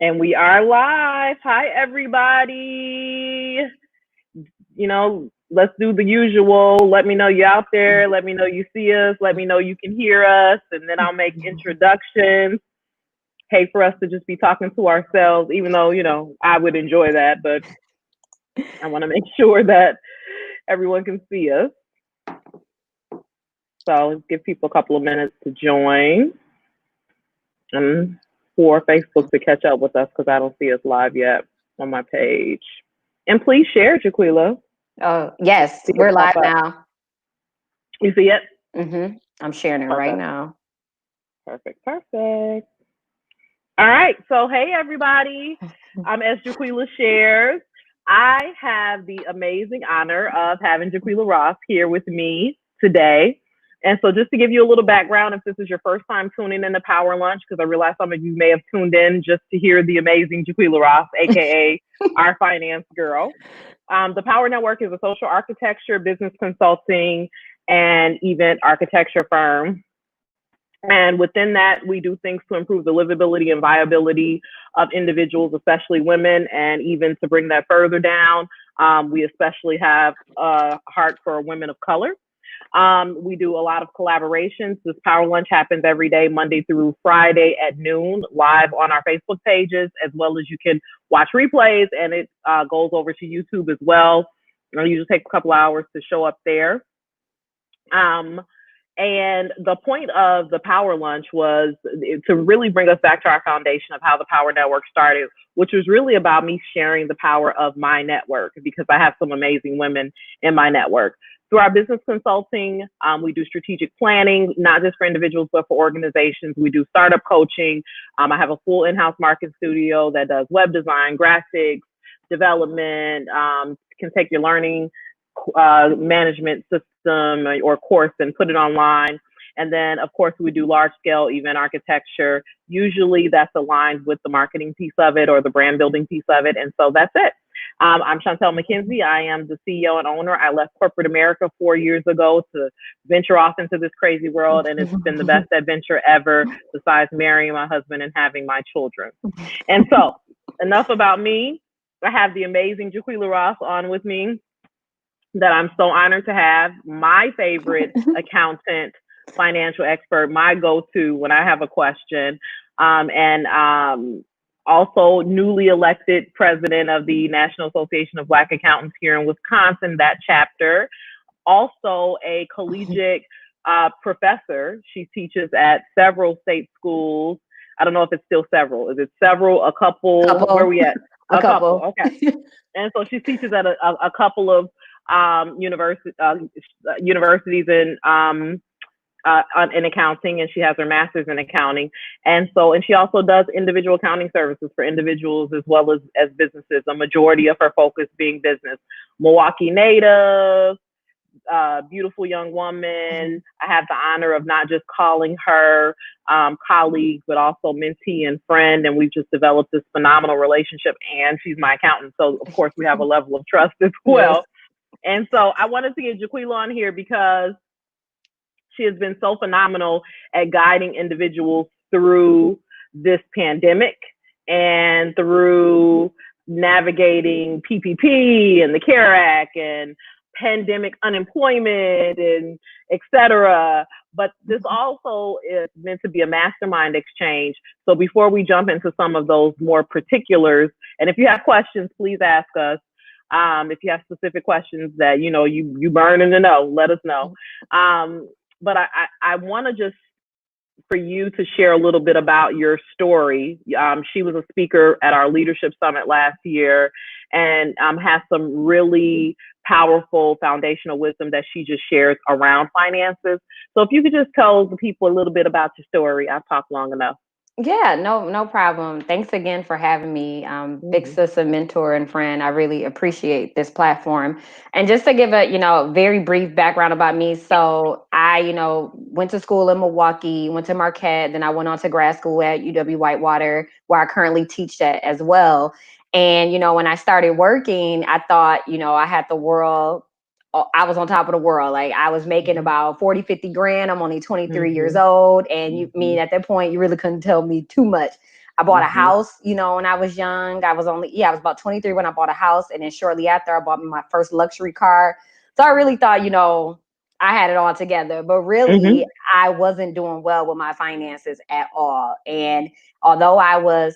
And we are live. Hi, everybody. Let's do the usual. Let me know you're out there. Let me know you see us. Let me know you can hear us. And then I'll make introductions. Hate for us to just be talking to ourselves, even though, I would enjoy that. But I want to make sure that everyone can see us. So let's give people a couple of minutes to join. And for Facebook to catch up with us because I don't see us live yet on my page. And please share, Jaquilla. Oh, yes, we're live now. You see it? Mm-hmm. I'm sharing it right now. Perfect. All right. So, hey, everybody. As Jaquilla shares, I have the amazing honor of having Jaquilla Ross here with me today. And so just to give you a little background, if this is your first time tuning in to Power Lunch, because I realize some of you may have tuned in just to hear the amazing Jaquilla Ross, aka our finance girl. The Power Network is a social architecture, business consulting, and event architecture firm. And within that, we do things to improve the livability and viability of individuals, especially women, and even to bring that further down, we especially have a heart for women of color. We do a lot of collaborations. This Power Lunch happens every day, Monday through Friday at noon, live on our Facebook pages, as well as you can watch replays, and it goes over to YouTube as well. It'll usually take a couple hours to show up there. And the point of the Power Lunch was to really bring us back to our foundation of how the Power Network started, which was really about me sharing the power of my network because I have some amazing women in my network. Through our business consulting, we do strategic planning, not just for individuals, but for organizations. We do startup coaching. I have a full in-house marketing studio that does web design, graphics, development, can take your learning management system or course and put it online. And then, of course, we do large-scale event architecture. Usually that's aligned with the marketing piece of it or the brand building piece of it. And so that's it. I'm Chantel McKenzie. I am the CEO and owner. I left corporate America 4 years ago to venture off into this crazy world, and it's been the best adventure ever, besides marrying my husband and having my children. And so, enough about me. I have the amazing Jaquilla Ross on with me that I'm so honored to have. My favorite accountant, financial expert, my go-to when I have a question, and also newly elected president of the National Association of Black Accountants here in Wisconsin, that chapter. Also a collegiate professor. She teaches at several state schools. I don't know if it's still several. Is it several? A couple? Where are we at? A couple. Okay. And so she teaches at a couple of universities in accounting, and she has her master's in accounting. And she also does individual accounting services for individuals as well as businesses, a majority of her focus being business. Milwaukee native, beautiful young woman. I have the honor of not just calling her colleague, but also mentee and friend. And we've just developed this phenomenal relationship, and she's my accountant. So of course we have a level of trust as well. Yes. And so I wanted to get Jaquilla on here because she has been so phenomenal at guiding individuals through this pandemic and through navigating PPP and the CARE Act and pandemic unemployment and et cetera. But this also is meant to be a mastermind exchange. So before we jump into some of those more particulars, and if you have questions, please ask us. If you have specific questions that, you burn in the know, let us know. But I want to just, for you to share a little bit about your story. She was a speaker at our leadership summit last year and has some really powerful foundational wisdom that she just shares around finances. So if you could just tell the people a little bit about your story. I've talked long enough. Yeah, no problem. Thanks again for having me. Big sister, mentor, and friend. I really appreciate this platform. And just to give a, very brief background about me. So I, went to school in Milwaukee, went to Marquette, then I went on to grad school at UW-Whitewater, where I currently teach at as well. And, when I started working, I thought, I had the world. I was on top of the world. Like I was making about 40, 50 grand. I'm only 23 years old. And at that point, you really couldn't tell me too much. I bought a Mm-hmm. house, when I was young. I was about 23 when I bought a house. And then shortly after, I bought me my first luxury car. So I really thought, I had it all together. But Mm-hmm. really, I wasn't doing well with my finances at all. And although I was,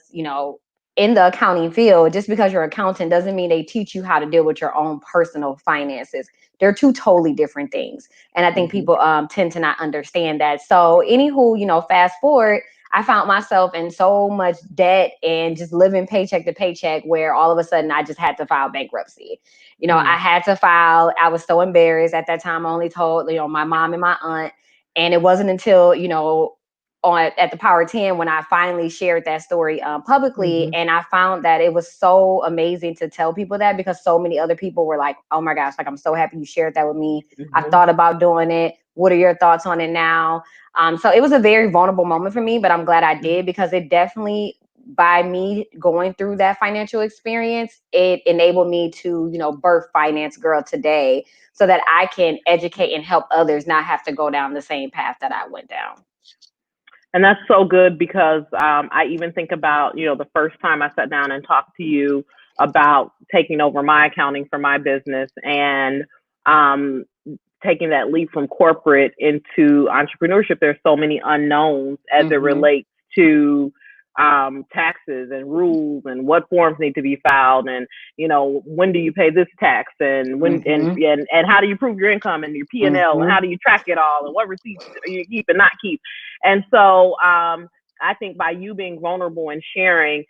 in the accounting field, just because you're an accountant doesn't mean they teach you how to deal with your own personal finances. They're two totally different things. And I think Mm-hmm. people tend to not understand that. So, anywho, fast forward, I found myself in so much debt and just living paycheck to paycheck where all of a sudden I just had to file bankruptcy. I had to file. I was so embarrassed at that time. I only told, my mom and my aunt. And it wasn't until, at the Power 10 when I finally shared that story publicly. Mm-hmm. And I found that it was so amazing to tell people that, because so many other people were like, oh my gosh, like, I'm so happy you shared that with me. I Mm-hmm. thought about doing it. What are your thoughts on it now? So it was a very vulnerable moment for me, but I'm glad I did, because it definitely, by me going through that financial experience, it enabled me to, birth Finance Girl today, so that I can educate and help others not have to go down the same path that I went down. And that's so good because I even think about, the first time I sat down and talked to you about taking over my accounting for my business and um, taking that leap from corporate into entrepreneurship. There's so many unknowns as it Mm-hmm. relates to taxes and rules and what forms need to be filed, and when do you pay this tax, and when Mm-hmm. and how do you prove your income and your P&L, and Mm-hmm. how do you track it all, and what receipts you keep and not keep. And so I think by you being vulnerable and sharing,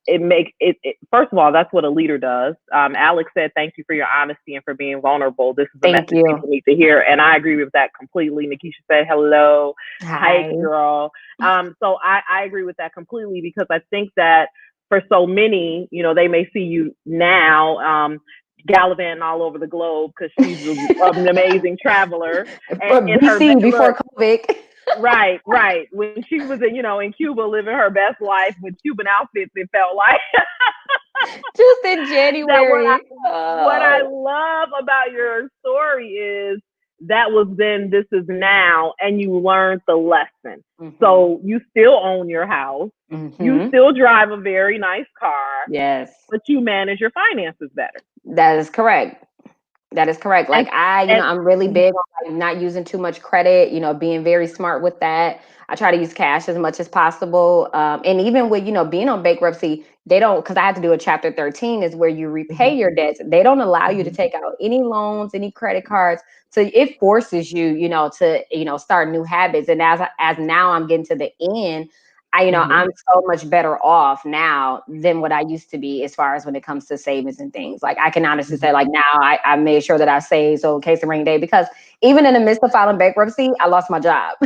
it makes it, first of all, that's what a leader does. Alex said thank you for your honesty and for being vulnerable. This is a Thank message you. people need to hear, and I agree with that completely. Nikisha said hello. Hi, Hi. girl. So I agree with that completely, because I think that for so many, they may see you now gallivanting all over the globe because she's an amazing traveler, and in her BC, look. before COVID. Right. When she was in Cuba living her best life with Cuban outfits, it felt like Just in that. January. What I Oh. love about your story is that was then, this is now, and you learned the lesson. Mm-hmm. So you still own your house, you Mm-hmm. still drive a very nice car, Yes, but you manage your finances better. that is correct. That is correct. And Like and I'm really big on like not using too much credit, being very smart with that. I try to use cash as much as possible. And even with, being on bankruptcy, they don't, because I have to do a chapter 13 is where you repay your debts. They don't allow you to take out any loans, any credit cards. So it forces you, to, start new habits. And as now I'm getting to the end, I'm so much better off now than what I used to be as far as when it comes to savings and things. Like I can honestly say, like now I made sure that I saved so in case of rainy day, because even in the midst of filing bankruptcy, I lost my job.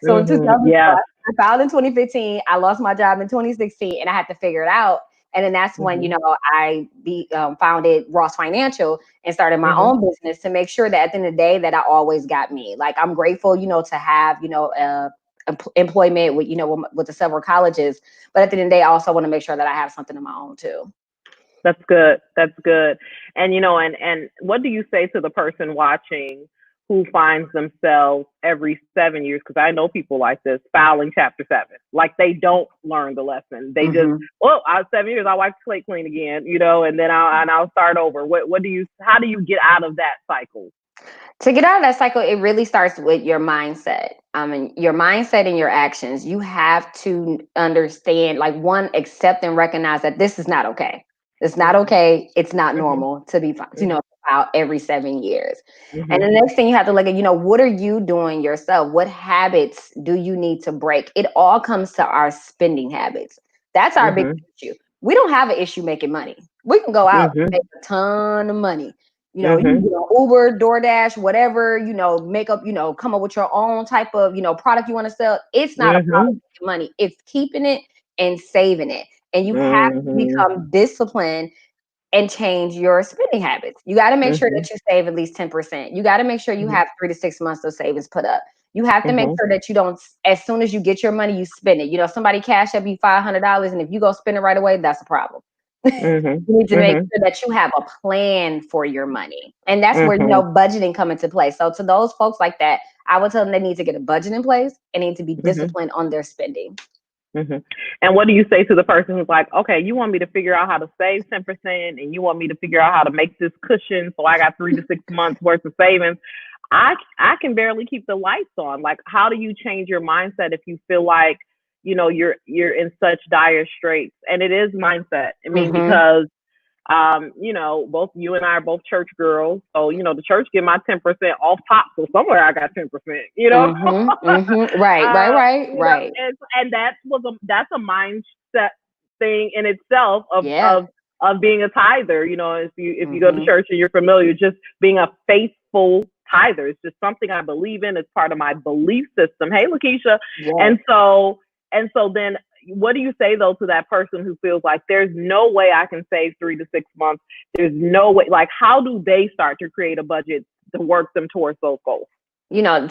So in 2000, yeah. I filed in 2015, I lost my job in 2016, and I had to figure it out. And then that's when I founded Ross Financial and started my own business to make sure that at the end of the day that I always got me. Like I'm grateful, to have employment with with the several colleges, but at the end of the day I also want to make sure that I have something of my own too. That's good. That's good. And and what do you say to the person watching who finds themselves every 7 years? Because I know people like this, filing Chapter 7. Like they don't learn the lesson. They just, I was 7 years. I'll wipe the slate clean again, and then I'll start over. How do you get out of that cycle? To get out of that cycle, it really starts with your mindset. Your mindset and your actions. You have to understand, like, one, accept and recognize that this is not okay. It's not okay. It's not normal to be, out every 7 years. And the next thing you have to look at, what are you doing yourself? What habits do you need to break? It all comes to our spending habits. That's our big issue. We don't have an issue making money. We can go out and make a ton of money. You can get on Uber, DoorDash, whatever, make up, come up with your own type of, product you want to sell. It's not a problem making money. It's keeping it and saving it. And you have to become disciplined and change your spending habits. You got to make sure that you save at least 10%. You got to make sure you have 3 to 6 months of savings put up. You have to make sure that you don't, as soon as you get your money, you spend it. Somebody cash up you $500, and if you go spend it right away, that's a problem. You need to make sure that you have a plan for your money. And that's where, budgeting come into play. So to those folks like that, I would tell them they need to get a budget in place and need to be disciplined on their spending. hmm And what do you say to the person who's like, okay, you want me to figure out how to save 10% and you want me to figure out how to make this cushion so I got 3 to 6 months worth of savings? I can barely keep the lights on. Like, how do you change your mindset if you feel like, you're in such dire straits? And it is mindset. I mean, Mm-hmm. because both you and I are both church girls. So, the church get my 10% off top. So somewhere I got 10%. Mm-hmm. Mm-hmm. Right, right, uh, right, right. and that's a mindset thing in itself Yeah. of being a tither. If you go to Mm-hmm. church and you're familiar, just being a faithful tither. It's just something I believe in. It's part of my belief system. Hey, Lakeisha. Yes. And so then what do you say though to that person who feels like there's no way I can save 3 to 6 months? There's no way. Like, how do they start to create a budget to work them towards those goals?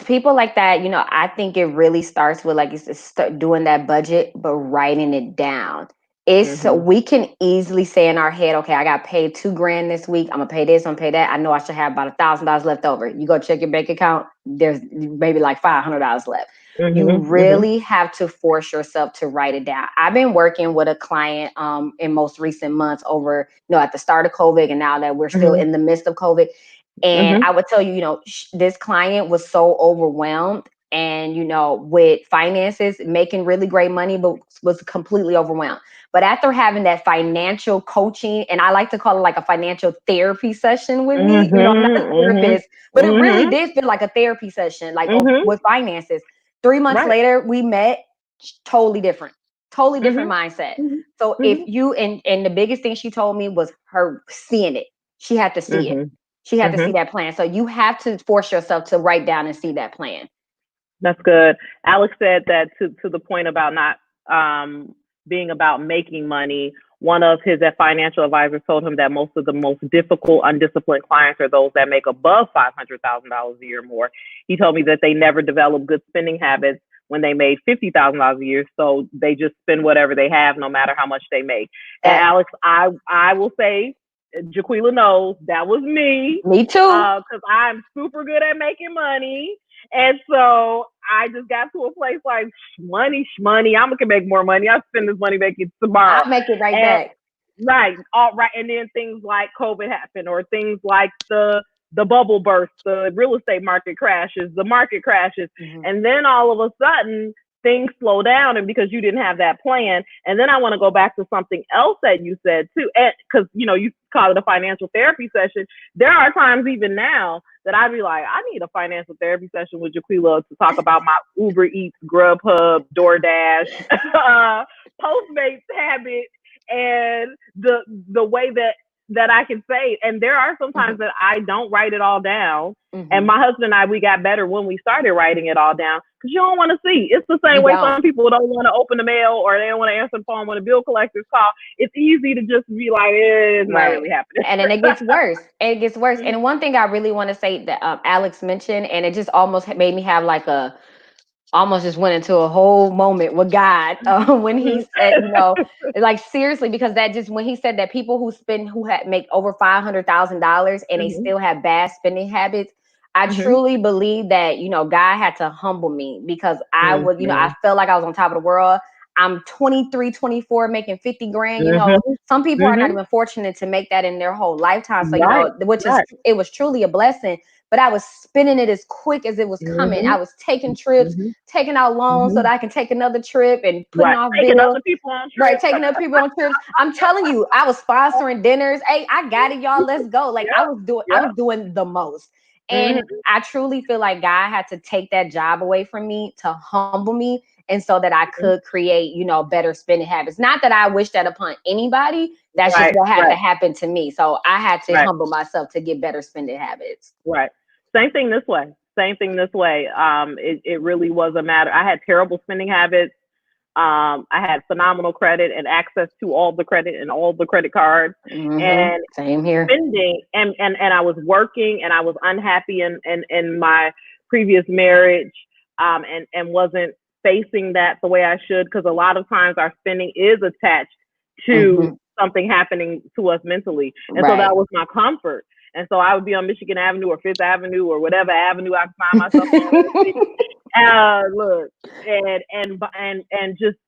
People like that, I think it really starts with like it's start doing that budget, but writing it down. Mhm. We can easily say in our head, okay, I got paid 2 grand this week. I'm gonna pay this, I'm gonna pay that. I know I should have about $1,000 left over. You go check your bank account, there's maybe like $500 left. You Mhm. Mhm. really have to force yourself to write it down. I've been working with a client in most recent months over, at the start of COVID, and now that we're still Mhm. in the midst of COVID. And Mhm. I would tell you, this client was so overwhelmed and, with finances, making really great money, but was completely overwhelmed. But after having that financial coaching, and I like to call it like a financial therapy session with me, I'm not a Mhm. therapist, but it really Mhm. did feel like a therapy session, like Mhm. with finances. 3 months Right. later, we met, totally different Mhm. mindset. Mhm. So if Mhm. you, and the biggest thing she told me was her seeing it. She had to see it. Mhm. She had to see Mhm. that plan. So you have to force yourself to write down and see that plan. That's good. Alex said that to the point about not being about making money. One of his financial advisors told him that most of the most difficult, undisciplined clients are those that make above $500,000 a year or more. He told me that they never developed good spending habits when they made $50,000 a year, so they just spend whatever they have, no matter how much they make. And That Alex, I will say, Jaquilla knows that was me, Me too. because I'm super good at making money. And so I just got to a place like money, shmoney. I'm gonna make more money. I'll spend this money making tomorrow. I'll make it right And back. right, all right. And then things like COVID happened, or things like the bubble burst, the real estate market crashes, the market crashes, Mm-hmm. and then all of a sudden things slow down, and because you didn't have that plan. And then I want to go back to something else that you said too, and because you call it a financial therapy session. There are times even now that I'd be like, I need a financial therapy session with Jaquilla to talk about my Uber Eats, Grubhub, DoorDash, Postmates habit, and the way that I can say. And there are some Mm-hmm. times that I don't write it all down. And Mm-hmm. my husband and I, we got better when we started writing it all down, because you don't want to see. It's the same You way don't. some people don't want to open the mail, or they don't want to answer the phone when a bill collector's call. It's easy to just be like, it's not Right. really happening. And then it gets worse. And it gets worse. And one thing I really want to say that Alex mentioned, and it just almost made me have like almost just went into a whole moment with God when he said, like seriously, because that just when he said that people who had make over $500,000 and they Mhm. still have bad spending habits, I Mhm. truly believe that God had to humble me because I would, I Mhm. felt like I was on top of the world. I'm 23, 24, making 50 grand. Mhm. Some people are not Mhm. even fortunate to make that in their whole lifetime. So, Right. Right. it was truly a blessing, but I was spending it as quick as it was coming. I Mhm. was taking trips, Mhm. taking out loans so Mhm. that I can take another trip and putting Right. off Taking bills. other people on Right, trips. taking other people on trips. I'm telling you, I was sponsoring dinners. Hey, I got it, y'all. Let's go. Like Yep. I Yep. was doing the most. And Mhm. I truly feel like God had to take that job away from me to humble me and so that I Mhm. could create, better spending habits. Not that I wish that upon anybody. That's just Right. what had to Right. happen to me. So I had to Right. humble myself to get better spending habits. Right. Same thing this way. Same thing this way. It really was a matter. I had terrible spending habits. I had phenomenal credit and access to all the credit and all the credit cards, Mm-hmm. and Same here. spending, and I was working, and I was unhappy in my previous marriage, and wasn't facing that the way I should, because a lot of times our spending is attached Mm-hmm. to something happening to us mentally. And so Right. that was my comfort. And so I would be on Michigan Avenue or Fifth Avenue or whatever avenue I could find myself on in the city. Look, and just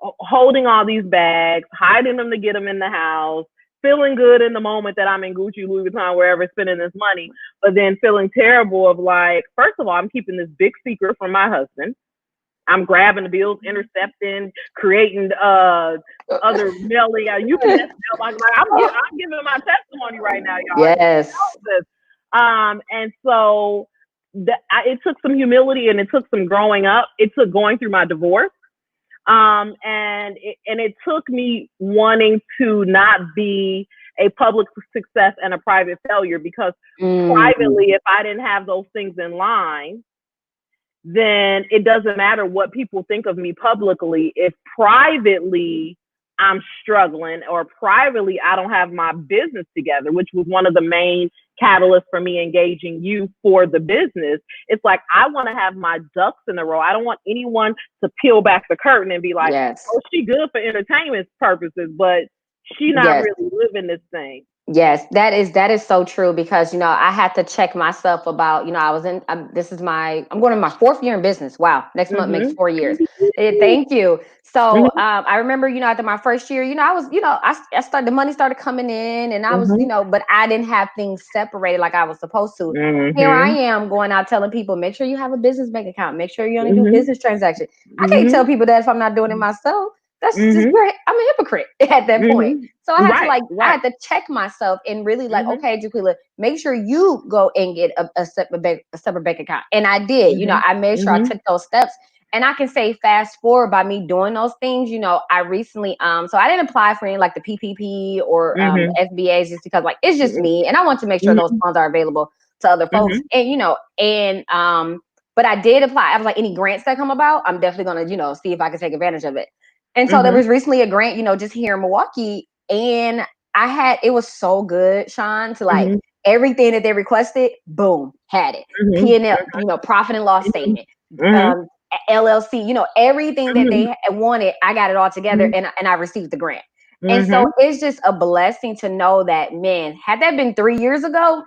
holding all these bags, hiding them to get them in the house, feeling good in the moment that I'm in Gucci, Louis Vuitton, wherever, spending this money, but then feeling terrible of like, first of all, I'm keeping this big secret from my husband. I'm grabbing the bills, intercepting, creating other mailing. UPS mail. I'm giving my testimony right now, y'all. Yes. And so it took some humility and it took some growing up. It took going through my divorce. And it took me wanting to not be a public success and a private failure, because privately, if I didn't have those things in line, then it doesn't matter what people think of me publicly. If privately I'm struggling, or privately I don't have my business together, which was one of the main catalysts for me engaging you for the business. It's like, I want to have my ducks in a row. I don't want anyone to peel back the curtain and be like, oh, she good for entertainment purposes, but she not really living this thing. Yes, that is so true, because, I had to check myself about, I was I'm going to my 4th year in business. Wow. Next month makes 4 years. Thank you. So, I remember, after my first year, I was, the money started coming in, and I was, but I didn't have things separated like I was supposed to. Here I am going out telling people, make sure you have a business bank account. Make sure you only do business transactions. I can't tell people that if I'm not doing it myself. That's just great. I'm a hypocrite at that point. So I had to I had to check myself and really okay, Jaquilla, make sure you go and get a separate bank account. And I did, I made sure I took those steps. And I can say fast forward by me doing those things, I recently, so I didn't apply for any like the PPP or SBAs, just because it's just me. And I want to make sure those funds are available to other folks. And, but I did apply. I was like, any grants that come about, I'm definitely going to, see if I can take advantage of it. And so there was recently a grant, just here in Milwaukee, and it was so good, Sean, to everything that they requested, boom, had it. P&L, profit and loss statement, LLC, everything that they wanted, I got it all together, and I received the grant. And so it's just a blessing to know that, man, had that been 3 years ago,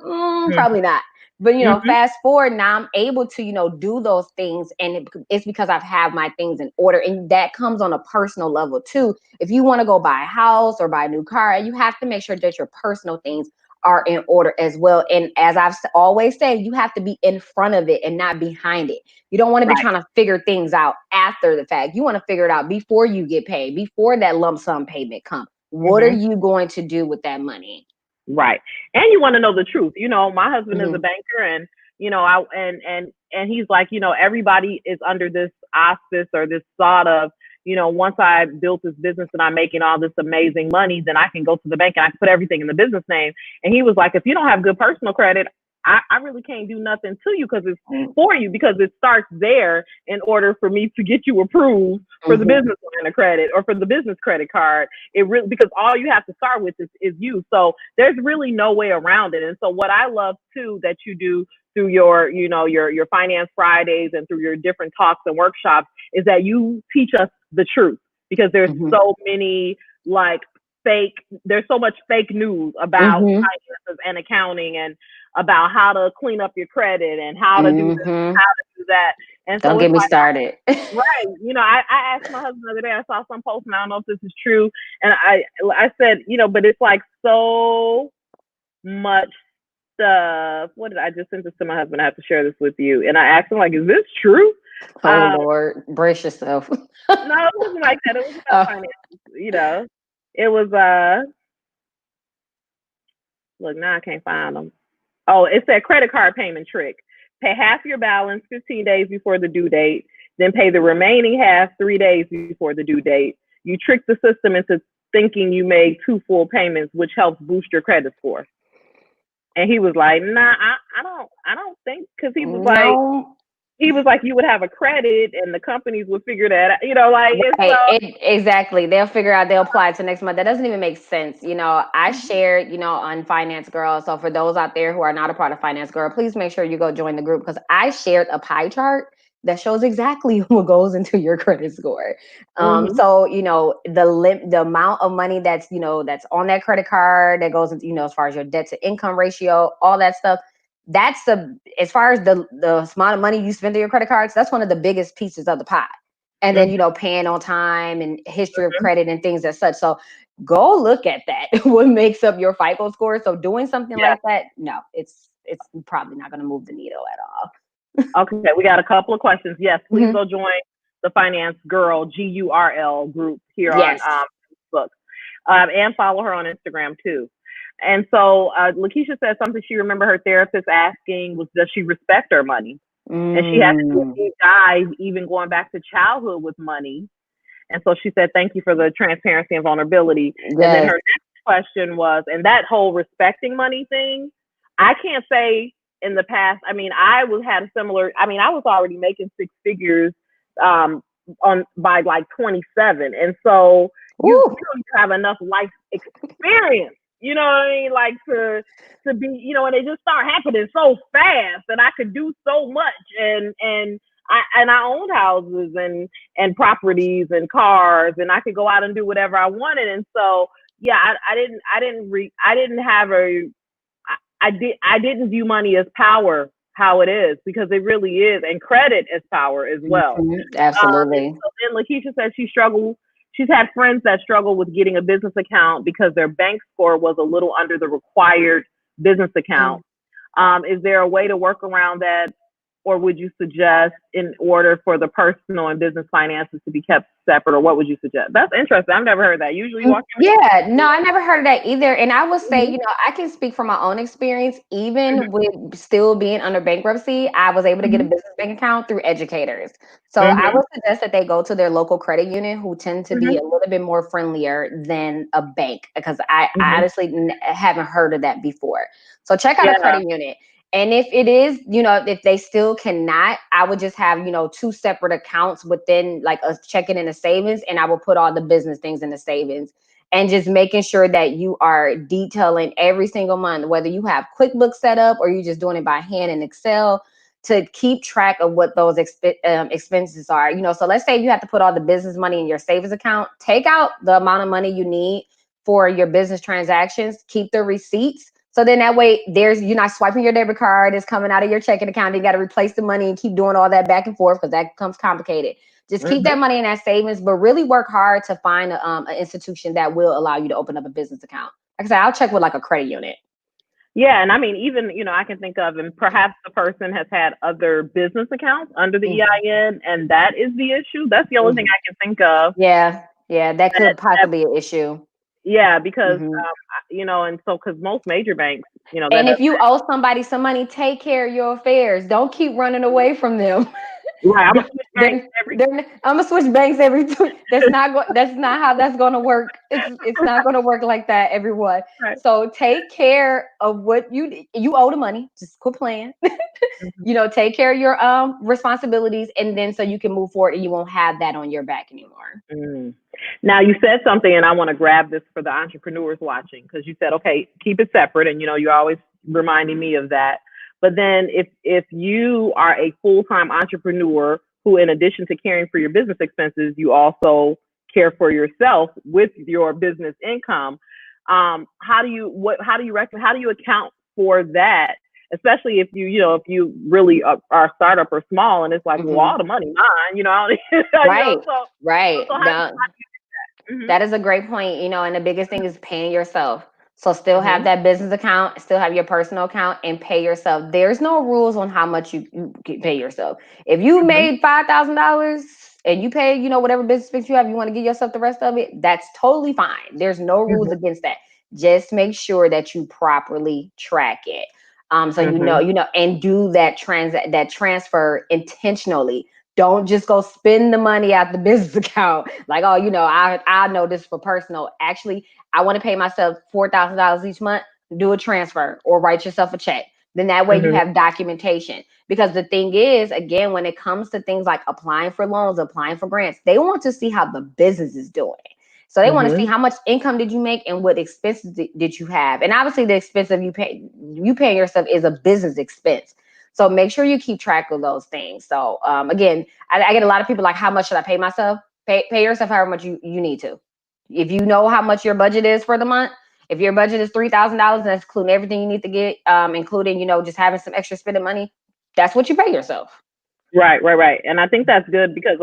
probably not. But, fast forward, now I'm able to, do those things. And it's because I've had my things in order. And that comes on a personal level, too. If you want to go buy a house or buy a new car, you have to make sure that your personal things are in order as well. And as I've always said, you have to be in front of it and not behind it. You don't want to be trying to figure things out after the fact. You want to figure it out before you get paid, before that lump sum payment comes. What are you going to do with that money? Right. And you want to know the truth. My husband is a banker, and, and he's like, everybody is under this auspice or this thought of, once I built this business and I'm making all this amazing money, then I can go to the bank and I can put everything in the business name. And he was like, if you don't have good personal credit, I really can't do nothing to you, because it's for you, because it starts there in order for me to get you approved for the business line of credit or for the business credit card. It really, because all you have to start with is you. So there's really no way around it. And so what I love too that you do through your, your Finance Fridays and through your different talks and workshops is that you teach us the truth, because there's so many there's so much fake news about finances and accounting, and about how to clean up your credit and how to do this, how to do that. And so don't get me started. Right. I asked my husband the other day, I saw some post, and I don't know if this is true. And I said, but it's like so much stuff. What did I just send this to my husband? I have to share this with you. And I asked him, is this true? Oh, Lord, brace yourself. No, it wasn't like that. It was about finances, It was, look, now I can't find them. Oh, it said credit card payment trick. Pay half your balance 15 days before the due date, then pay the remaining half 3 days before the due date. You trick the system into thinking you made 2 full payments, which helps boost your credit score. And he was like, nah, I don't think, because he was like, you would have a credit and the companies would figure that out, exactly. They'll apply it to next month. That doesn't even make sense. I shared, on Finance Girl. So for those out there who are not a part of Finance Girl, please make sure you go join the group, because I shared a pie chart that shows exactly what goes into your credit score. So, the amount of money that's on that credit card that goes into, as far as your debt to income ratio, all that stuff. That's as far as the amount of money you spend on your credit cards, that's one of the biggest pieces of the pie. and then, paying on time and history of credit and things as such. So go look at that. What makes up your FICO score. So doing something Yeah. like that, no, it's probably not going to move the needle at all. Okay, we got a couple of questions. Yes, please Mhm. go join the Finance Girl GURL group here on Yes. Facebook, and follow her on Instagram too. And so Lakeisha said something she remembered her therapist asking was, does she respect her money? And she had to do a deep dive, even going back to childhood with money. And so she said, thank you for the transparency and vulnerability. Yes. And then her next question was, and that whole respecting money thing, I can't say in the past, I mean, I was already making six figures by like 27. And so you have enough life experience, you know what I mean? Like to be, and it just start happening so fast that I could do so much. And I owned houses and properties and cars, and I could go out and do whatever I wanted. And so, yeah, I didn't view money as power, how it is, because it really is, and credit as power as well. Absolutely. So then Lakeisha said she's had friends that struggle with getting a business account because their bank score was a little under the required business account. Is there a way to work around that? Or would you suggest, in order for the personal and business finances to be kept separate, or what would you suggest? That's interesting. I've never heard that. Usually walk. Yeah, no, I never heard of that either. And I would say, I can speak from my own experience. Even with still being under bankruptcy, I was able to get a business bank account through educators. So I would suggest that they go to their local credit union, who tend to be a little bit more friendlier than a bank, because I honestly haven't heard of that before. So check out a credit union. And if it is, if they still cannot, I would just have, two separate accounts within like a checking and a savings, and I will put all the business things in the savings, and just making sure that you are detailing every single month, whether you have QuickBooks set up or you're just doing it by hand in Excel, to keep track of what those expenses are. So let's say you have to put all the business money in your savings account, take out the amount of money you need for your business transactions, keep the receipts. So then that way you're not swiping your debit card, it's coming out of your checking account. You got to replace the money and keep doing all that back and forth, because that becomes complicated. Just keep that money in that savings, but really work hard to find an institution that will allow you to open up a business account. Like I said, I'll check with like a credit unit. Yeah, and I mean, even, I can think of, and perhaps the person has had other business accounts under the EIN, and that is the issue. That's the only thing I can think of. Yeah, that could possibly be an issue. Yeah, because and so because most major banks, and if you owe somebody some money, take care of your affairs. Don't keep running away from them. Right, I'm gonna switch banks every two. That's not how that's gonna work. It's not gonna work like that, everyone. Right. So take care of what you owe the money. Just quit playing. Take care of your responsibilities, and then so you can move forward and you won't have that on your back anymore. Now, you said something, and I want to grab this for the entrepreneurs watching, because you said, okay, keep it separate, and you're always reminding me of that. But then if you are a full-time entrepreneur who, in addition to caring for your business expenses, you also care for yourself with your business income, how do you account for that? Especially if you really are a startup or small, and it's like, well, all the money mine, right. Right. So how do you do that? That is a great point. And the biggest thing is paying yourself. So still have that business account, still have your personal account, and pay yourself. There's no rules on how much you pay yourself. If you made $5,000 and you pay, whatever business expense you have, you want to give yourself the rest of it, that's totally fine. There's no rules against that. Just make sure that you properly track it. So and do that transfer intentionally. Don't just go spend the money out the business account. Like, I know this for personal. Actually, I want to pay myself $4,000 each month. Do a transfer or write yourself a check. Then that way you have documentation. Because the thing is, again, when it comes to things like applying for loans, applying for grants, they want to see how the business is doing. So they want to see how much income did you make and what expenses did you have. And obviously the expense of you paying yourself is a business expense. So make sure you keep track of those things. So again, I get a lot of people like, how much should I pay myself? Pay yourself however much you need to. If you know how much your budget is for the month, if your budget is $3,000, that's including everything you need to get, including, just having some extra spending money, that's what you pay yourself. Right. And I think that's good, because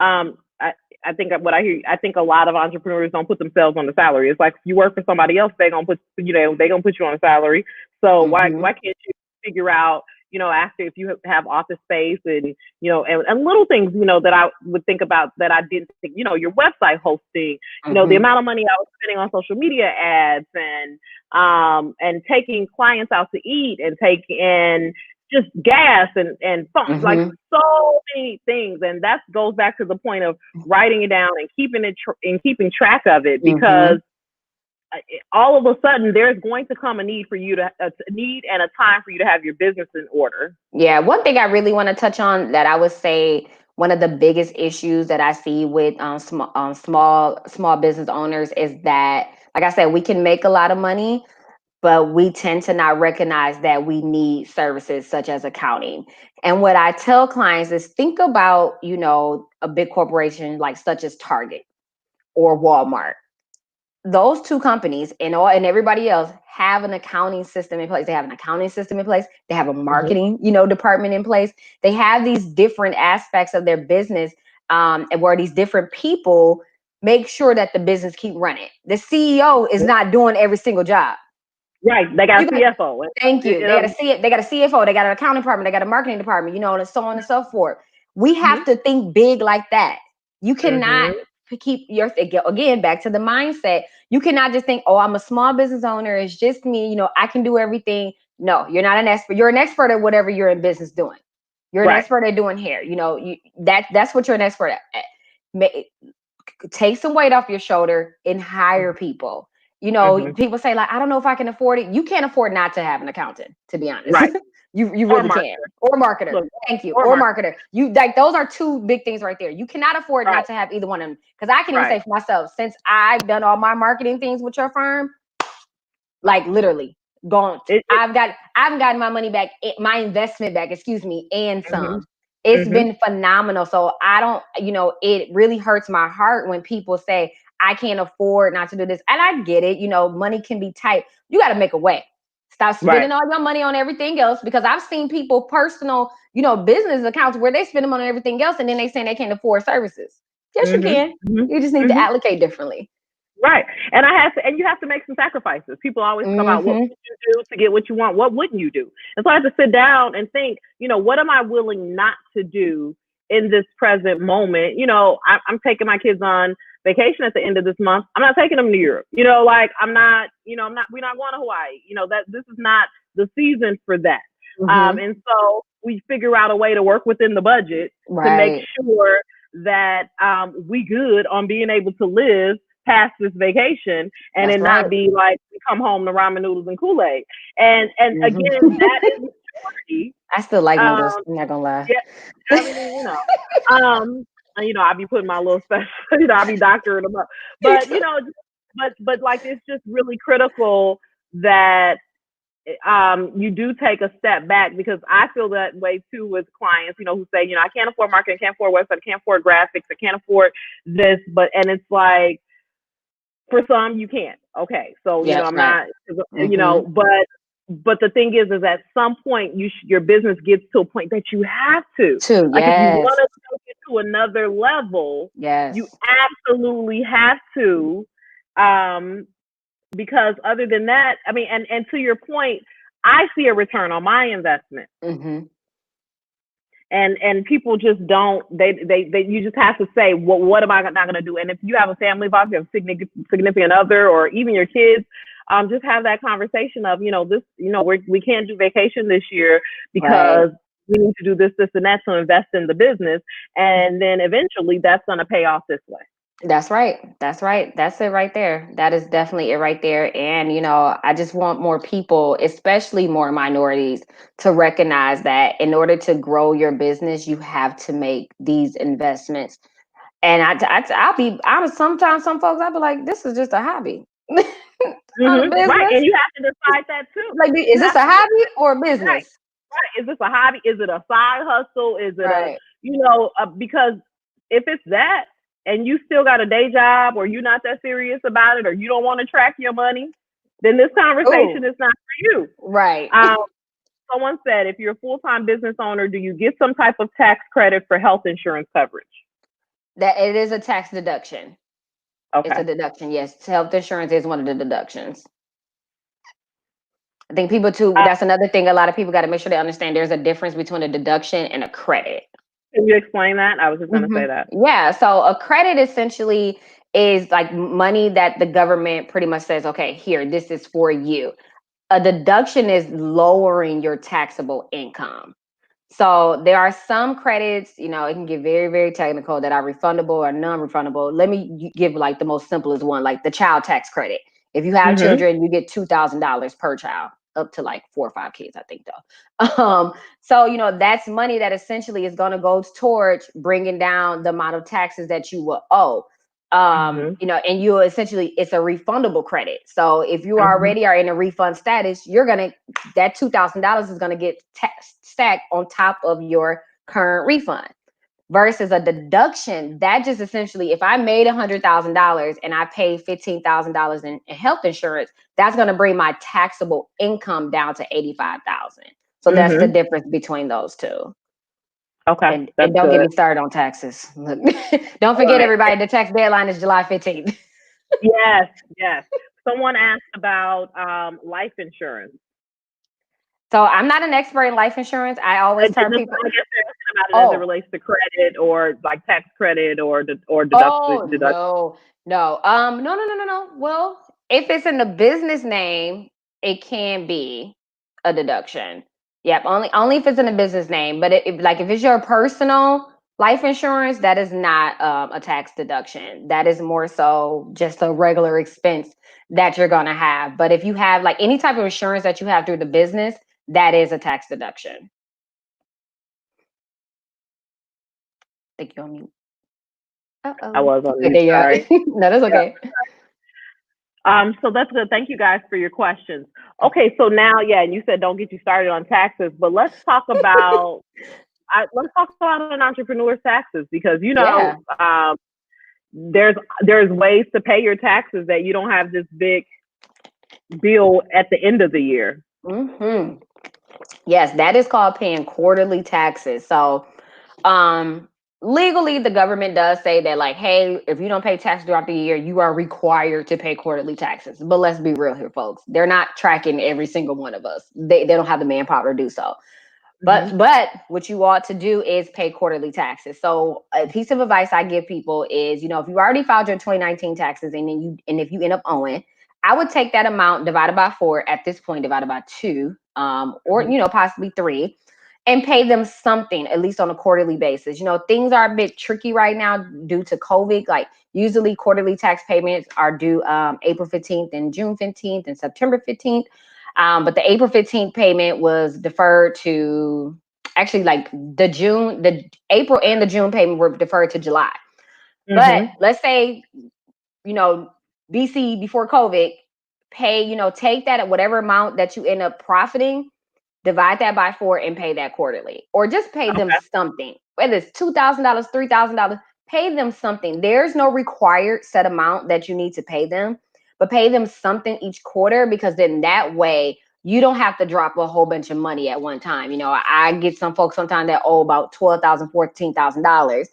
I think what I hear, I think a lot of entrepreneurs don't put themselves on the salary. It's like if you work for somebody else, they're gonna put you on a salary. So why can't you figure out, after, if you have office space and and little things, that I would think about that I didn't think, your website hosting, the amount of money I was spending on social media ads and taking clients out to eat and taking just gas and like so many things. And that goes back to the point of writing it down and keeping track of it, because all of a sudden there's going to come a need for you to need and a time for you to have your business in order. Yeah. One thing I really want to touch on that I would say one of the biggest issues that I see with small business owners is that, like I said, we can make a lot of money, but we tend to not recognize that we need services such as accounting. And what I tell clients is think about, a big corporation like such as Target or Walmart. Those two companies and everybody else have an accounting system in place. They have an accounting system in place. They have a marketing, department in place. They have these different aspects of their business, and where these different people make sure that the business keep running. The CEO is not doing every single job. Right. They got a CFO. Thank you. They got a CFO. They got an accounting department. They got a marketing department, and so on and so forth. We have to think big like that. You cannot keep again, back to the mindset. You cannot just think, oh, I'm a small business owner. It's just me. I can do everything. No, you're not an expert. You're an expert at whatever you're in business doing. You're an expert at doing hair. That's what you're an expert at. Take some weight off your shoulder and hire people. People say, like, I don't know if I can afford it. You can't afford not to have an accountant, to be honest. Right. You really can. Or marketer. Look, thank you. Or marketer. You like those are two big things right there. You cannot afford not to have either one of them. Because I can even say for myself, since I've done all my marketing things with your firm, like literally gone. I've gotten my money back, my investment back, and some. It's been phenomenal. So I don't, it really hurts my heart when people say, I can't afford not to do this. And I get it. Money can be tight. You got to make a way. Stop spending all your money on everything else, because I've seen people personal, business accounts where they spend them on everything else. And then they say they can't afford services. Yes, you can. You just need to allocate differently. Right. And you have to make some sacrifices. People always come out, what would you do to get what you want? What wouldn't you do? And so I have to sit down and think, what am I willing not to do in this present moment? I'm taking my kids on vacation at the end of this month. I'm not taking them to Europe. We're not going to Hawaii. That this is not the season for that. And so we figure out a way to work within the budget to make sure that we good on being able to live past this vacation and then not be like we come home to ramen noodles and Kool-Aid. And again, that is maturity. I still like noodles. I'm not gonna lie. Yeah, I mean, I'll be putting my little special, I'll be doctoring them up. But but like it's just really critical that you do take a step back, because I feel that way too with clients, who say, I can't afford marketing, I can't afford website, I can't afford graphics, I can't afford this, and it's like, for some, you can't. Okay. So, I'm not, but the thing is at some point, your business gets to a point that you have to. Like if you want to take it to another level, you absolutely have to. Because other than that, I mean, and to your point, I see a return on my investment. And people just don't, you just have to say, well, what am I not going to do? And if you have a family involved, you have a significant other, or even your kids, just have that conversation of, we can't do vacation this year because we need to do this, and that to invest in the business. And then eventually that's going to pay off this way. That's right. That's it right there. That is definitely it right there. And, I just want more people, especially more minorities, to recognize that in order to grow your business, you have to make these investments. And sometimes some folks, I'll be like, this is just a hobby. Right. And you have to decide that too. Like, is this a hobby or a business? Right. Is this a hobby? Is it a side hustle? Is it because if it's that, and you still got a day job, or you're not that serious about it, or you don't want to track your money, then this conversation is not for you. Right. Someone said, if you're a full-time business owner, do you get some type of tax credit for health insurance coverage? That it is a tax deduction. It's Okay. a deduction. Yes, health insurance is one of the deductions. I think people too. Uh, That's another thing. A lot of people got to make sure they understand. There's a difference between a deduction and a credit. can you explain that? I was just going to say that. Yeah. So a credit essentially is like money that the government pretty much says, okay, here, this is for you. A deduction is lowering your taxable income. So there are some credits, it can get very, very technical that are refundable or non-refundable. Let me give like the most simplest one, like the child tax credit. If you have Mm-hmm. children, you get $2,000 per child, up to like 4 or 5 kids, I think though. So that's money that essentially is going to go towards bringing down the amount of taxes that you will owe. Mm-hmm. And you essentially, it's a refundable credit. So if you Mm-hmm. already are in a refund status, that $2,000 is going to get stacked on top of your current refund. Versus a deduction, that just essentially, if I made $100,000 and I paid $15,000 in health insurance, that's going to bring my taxable income down to 85,000. So that's the Mm-hmm. difference between those two. Okay, And that's don't get good. me started on taxes. Look, don't All forget, right. everybody, the tax deadline is July 15th. Yes, yes. Someone asked about life insurance. So I'm not an expert in life insurance. I always tell Just, people, I guess they're asking about it as it oh, relates to credit or like tax credit or oh deduct. no. No. Well, if it's in the business name, it can be a deduction. Yep, only if it's in a business name. But if it's your personal life insurance, that is not a tax deduction. That is more so just a regular expense that you're gonna have. But if you have like any type of insurance that you have through the business, that is a tax deduction. Think you're on mute. I Uh-oh. was on Okay, mute. there you are. Sorry. No, that's Yeah. okay. So that's good. Thank you guys for your questions. Okay, so now, yeah, and you said don't get you started on taxes, but let's talk about an entrepreneur's taxes because Yeah. there's ways to pay your taxes that you don't have this big bill at the end of the year. hmm Yes, that is called paying quarterly taxes. So, um, legally, the government does say that, like, hey, if you don't pay tax throughout the year, you are required to pay quarterly taxes. But let's be real here, folks. They're not tracking every single one of us. They don't have the manpower to do so. Mm-hmm. But what you ought to do is pay quarterly taxes. So a piece of advice I give people is, if you already filed your 2019 taxes and if you end up owing, I would take that amount divided by 4 at this point, divided by 2, or Mm-hmm. possibly 3, and pay them something at least on a quarterly basis. Things are a bit tricky right now due to COVID. Like usually quarterly tax payments are due April 15th and June 15th and September 15th. But the April 15th payment was deferred to actually like the April and the June payment were deferred to July. But Mm-hmm. let's say, you know, BC before COVID, pay, take that at whatever amount that you end up profiting, divide that by 4 and pay that quarterly. Or just pay them Okay. something. Whether it's $2,000, $3,000, pay them something. There's no required set amount that you need to pay them, but pay them something each quarter because then that way you don't have to drop a whole bunch of money at one time. I get some folks sometimes that owe about $12,000, $14,000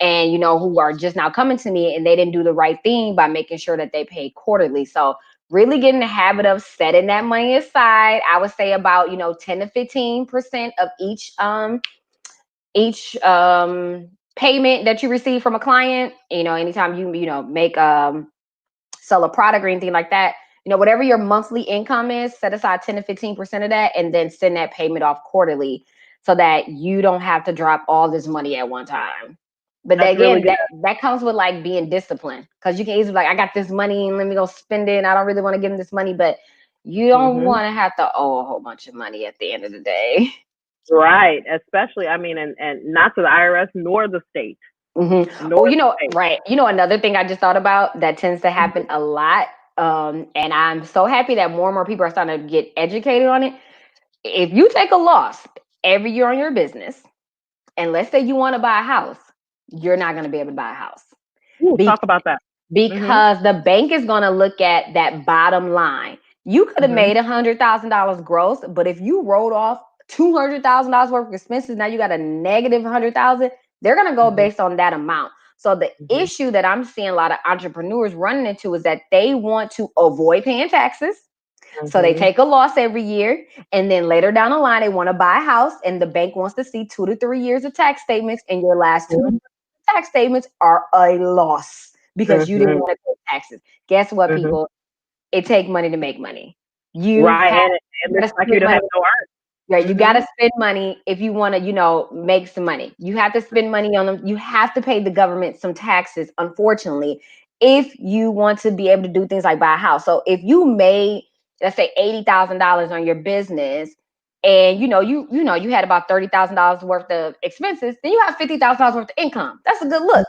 and who are just now coming to me and they didn't do the right thing by making sure that they pay quarterly. So really get in the habit of setting that money aside. I would say about 10 to 15% of each payment that you receive from a client. Anytime you make sell a product or anything like that, whatever your monthly income is, set aside 10 to 15% of that and then send that payment off quarterly so that you don't have to drop all this money at one time. But That's really again, good. that comes with like being disciplined because you can easily like, I got this money and let me go spend it. I don't really want to give them this money, but you don't Mm-hmm. want to have to owe a whole bunch of money at the end of the day. Right. Especially, I mean, and not to the IRS nor the state, Oh, nor the state. right. Another thing I just thought about that tends to Mm-hmm. happen a lot. And I'm so happy that more and more people are starting to get educated on it. If you take a loss every year on your business, and let's say you want to buy a house, you're not going to be able to buy a house. Ooh, Be- talk about that. Mm-hmm. because the bank is going to look at that bottom line. You could have Mm-hmm. made $100,000 gross, but if you wrote off $200,000 worth of expenses, now you got a negative 100,000. They're going to go Mm-hmm. based on that amount. So the issue that I'm seeing a lot of entrepreneurs running into is that they want to avoid paying taxes. So they take a loss every year, and then later down the line, they want to buy a house, and the bank wants to see 2 to 3 years of tax statements, and your last 2 tax statements are a loss because you didn't want to pay taxes. Guess what, people? It takes money to make money. You right, have and it looks like you don't have no art. Right, you got to spend money if you want to, make some money. You have to spend money on them. You have to pay the government some taxes, unfortunately, if you want to be able to do things like buy a house. So if you made, let's say, $80,000 on your business, and you had about $30,000 worth of expenses, then you have $50,000 worth of income. That's a good look.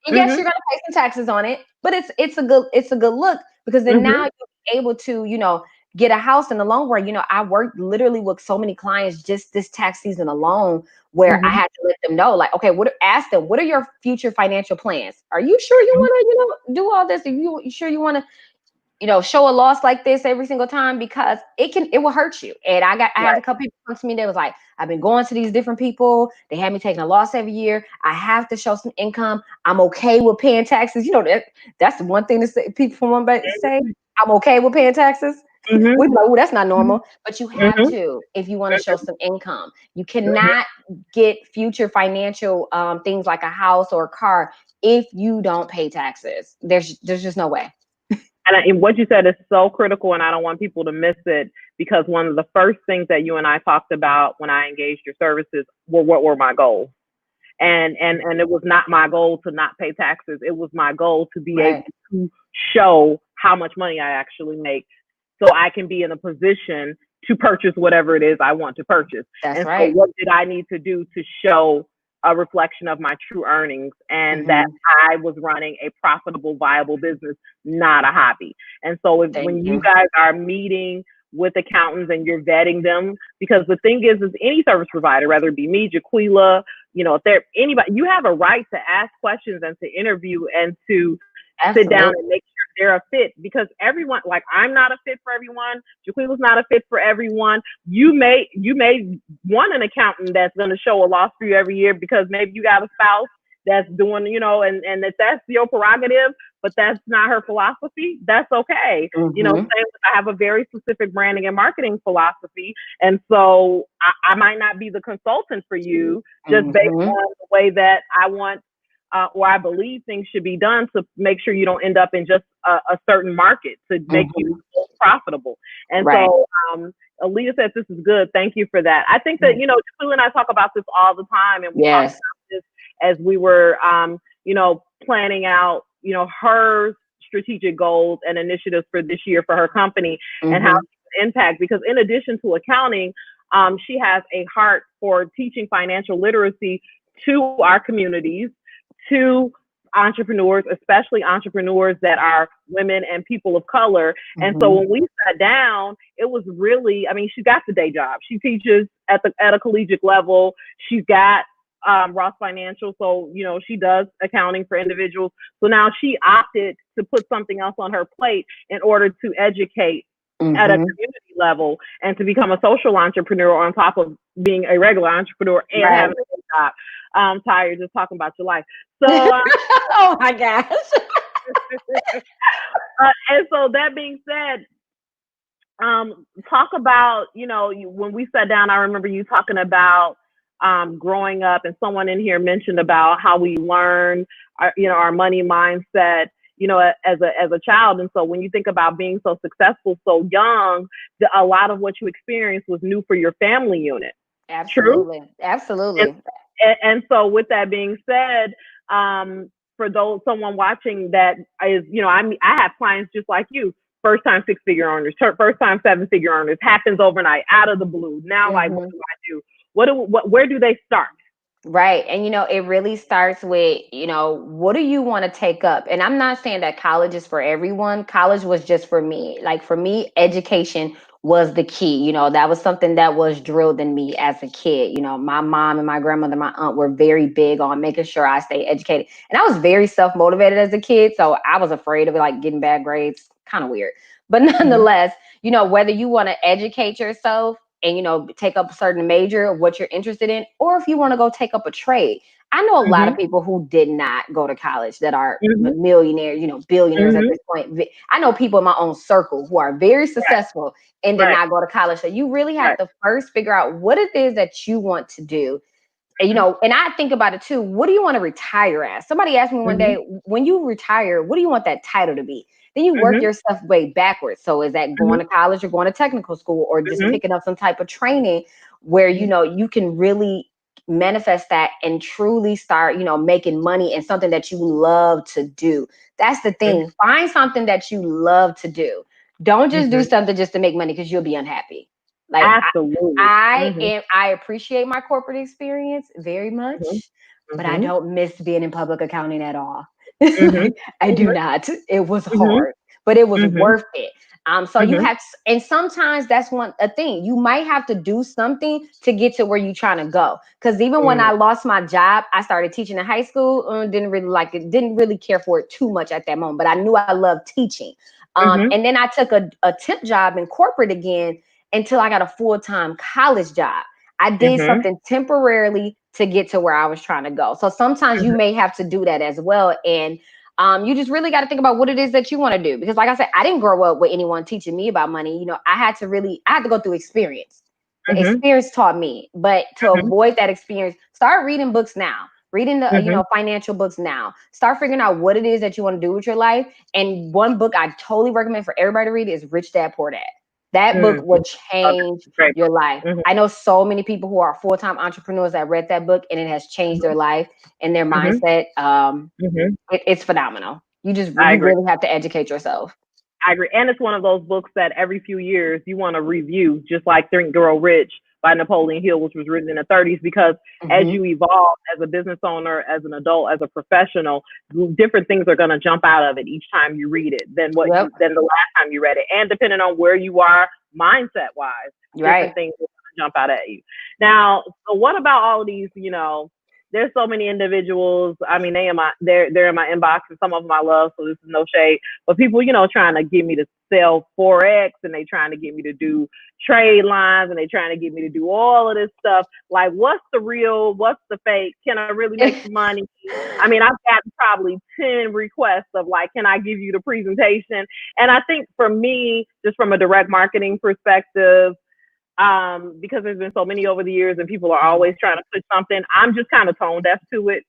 And yes, you're gonna pay some taxes on it, but it's a good look, because then now you're able to, get a house in the long run. I worked literally with so many clients just this tax season alone, where I had to let them know, like, okay, ask them, what are your future financial plans? Are you sure you want to, do all this? Are you sure you want to, show a loss like this every single time? Because it will hurt you. And I had a couple people come to me that was like, I've been going to these different people. They had me taking a loss every year. I have to show some income. I'm okay with paying taxes. That's the one thing that people from one bank say. I'm okay with paying taxes. We're like, oh, that's not normal. But you have to, if you want to show some income. You cannot get future financial things like a house or a car if you don't pay taxes. There's just no way. And what you said is so critical, and I don't want people to miss it, because one of the first things that you and I talked about when I engaged your services were what were my goals. And it was not my goal to not pay taxes. It was my goal to be able to show how much money I actually make, so I can be in a position to purchase whatever it is I want to purchase. That's So what did I need to do to show a reflection of my true earnings, and that I was running a profitable, viable business, not a hobby? And so when you guys are meeting with accountants and you're vetting them, because the thing is any service provider, whether it be me, Jaquilla, if they're anybody, you have a right to ask questions and to interview and to sit down and make sure they're a fit, because everyone, like, I'm not a fit for everyone. Jaquilla's not a fit for everyone. You may want an accountant that's going to show a loss for you every year because maybe you got a spouse that's doing, and that's your prerogative, but that's not her philosophy. That's okay. Same with, I have a very specific branding and marketing philosophy. And so I might not be the consultant for you just based on the way that I want or I believe things should be done to make sure you don't end up in just a certain market to make you profitable. And so Aaliyah said this is good. Thank you for that. I think that, Jaquilla and I talk about this all the time, and we talked about this as we were, planning out, her strategic goals and initiatives for this year for her company, and how it impact, because in addition to accounting, she has a heart for teaching financial literacy to our communities, to entrepreneurs, especially entrepreneurs that are women and people of color. And so when we sat down, it was really, she got the day job. She teaches at a collegiate level. She's got Ross Financial, so she does accounting for individuals. So now she opted to put something else on her plate in order to educate at a community level and to become a social entrepreneur on top of being a regular entrepreneur and having a good job. I'm tired just talking about your life. So, oh my gosh. And so that being said, talk about, when we sat down, I remember you talking about growing up, and someone in here mentioned about how we learn our money mindset, as a child. And so when you think about being so successful so young, a lot of what you experienced was new for your family unit. Absolutely. True? Absolutely. And so with that being said, for someone watching that is, I have clients just like you, first time 6-figure earners, first time 7-figure earners, happens overnight, out of the blue. Now, like, what do I do? Where do they start? Right. And, it really starts with, what do you want to take up? And I'm not saying that college is for everyone. College was just for me. Like, for me, education was the key. That was something that was drilled in me as a kid. My mom and my grandmother, my aunt were very big on making sure I stay educated. And I was very self-motivated as a kid. So I was afraid of like getting bad grades. Kind of weird. But nonetheless, whether you want to educate yourself and, take up a certain major of what you're interested in, or if you want to go take up a trade. I know a lot of Mhm. people who did not go to college that are Mhm. millionaires, billionaires at Mhm. this point. I know people in my own circle who are very Right. successful and did Right. not go to college. So you really have Right. to first figure out what it is that you want to do. And I think about it too. What do you want to retire as? Somebody asked me one day, Mhm. when you retire, what do you want that title to be? Then you work Mhm. yourself way backwards. So is that Mhm. going to college or going to technical school or just Mhm. picking up some type of training where, Mhm. you can really manifest that and truly start, making money and something that you love to do. That's the Mhm. thing. Find something that you love to do. Don't just do Mhm. something just to make money because you'll be unhappy. Like Absolutely. Mhm. I appreciate my corporate experience very Mhm. much, but I Mhm. don't miss being in public accounting at all. Mhm. I do Mhm. not. It was Mhm. hard, but it was Mhm. worth it. So you Mhm. have to, and sometimes that's a thing. You might have to do something to get to where you're trying to go. Because even when Mm. I lost my job, I started teaching in high school. Didn't really like it. Didn't really care for it too much at that moment. But I knew I loved teaching. Mhm. And then I took a temp job in corporate again until I got a full-time college job. I did Mhm. something temporarily to get to where I was trying to go. So sometimes you Mhm. may have to do that as well. And you just really got to think about what it is that you want to do. Because like I said, I didn't grow up with anyone teaching me about money. I had to go through experience. The Mhm. experience taught me, but to Mhm. avoid that experience, start reading books now. Reading the Mhm. financial books now. Start figuring out what it is that you want to do with your life. And one book I totally recommend for everybody to read is Rich Dad Poor Dad. That book Mm. will Love it. change Great your book. life. Mhm. I know so many people who are full-time entrepreneurs that read that book and it has changed Mhm. their life and their Mhm. mindset. Mhm. It's phenomenal. I You agree. really have to educate yourself. I agree. And it's one of those books that every few years you want to review, just like Think and Grow Rich by Napoleon Hill, which was written in the 30s, because as Hmm. you evolve as a business owner, as an adult, as a professional, different things are going to jump out of it each time you read it Yep. than the last time you read it. And depending on where you are mindset wise, Right. different things will jump out at you. Now, so what about all of these, there's so many individuals. I mean, they're in my inbox, and some of them I love, so this is no shade. But people, trying to get me to sell Forex, and they trying to get me to do trade lines, and they trying to get me to do all of this stuff. Like, what's the real? What's the fake? Can I really make some money? I mean, I've gotten probably 10 requests of like, can I give you the presentation? And I think for me, just from a direct marketing perspective, because there's been so many over the years and people are always trying to push something, I'm just kind of tone deaf to it.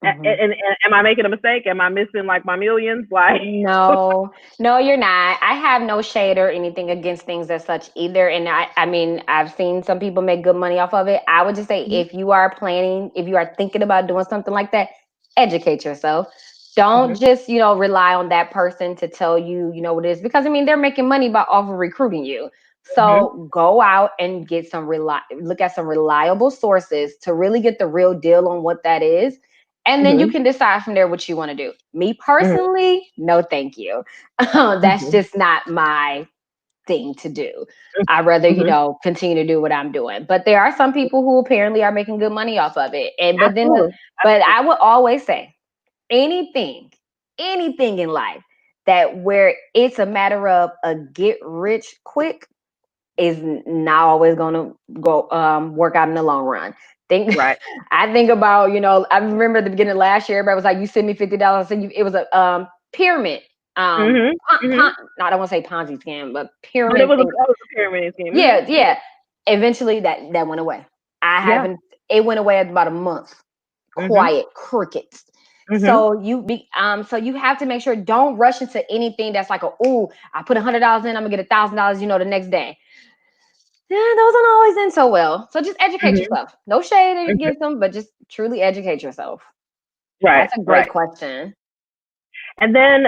Hmm. And am I making a mistake? Am I missing like my millions? Like, No, no, you're not. I have no shade or anything against things as such either. And I mean, I've seen some people make good money off of it. I would just say if you are planning, if you are thinking about doing something like that, educate yourself. Don't mm-hmm, just, rely on that person to tell you, what it is. Because I mean, they're making money by off of recruiting you. mm-hmm, So go out and look at some reliable sources to really get the real deal on what that is, and then you mm-hmm, can decide from there what you want to do. Me mm-hmm, personally, no, thank you. That's mm-hmm, just not my thing to do. I'd rather, mm-hmm. continue to do what I'm doing. But there are some people who apparently are making good money off of it. Absolutely. But I would always say anything, anything in life that where it's a matter of a get rich quick is not always going to go work out in the long run. Think Right. I think about, I remember at the beginning of last year, everybody was like, you send me $50. It was a pyramid. Mm-hmm, mm-hmm. No, I don't want to say Ponzi scam, but But it pyramid was thing. a pyramid scheme. Yeah, Mm-hmm. yeah. Eventually that went away. I Yeah. haven't It went away at about a month. Mm-hmm, Quiet, crickets. mm-hmm, So you have to make sure don't rush into anything that's like I put $100 in, I'm gonna get $1,000, the next day. Yeah, those don't always end so well. So just educate mm-hmm, yourself. No shade mm-hmm. against them, but just truly educate yourself. Right, That's a great right. question. And then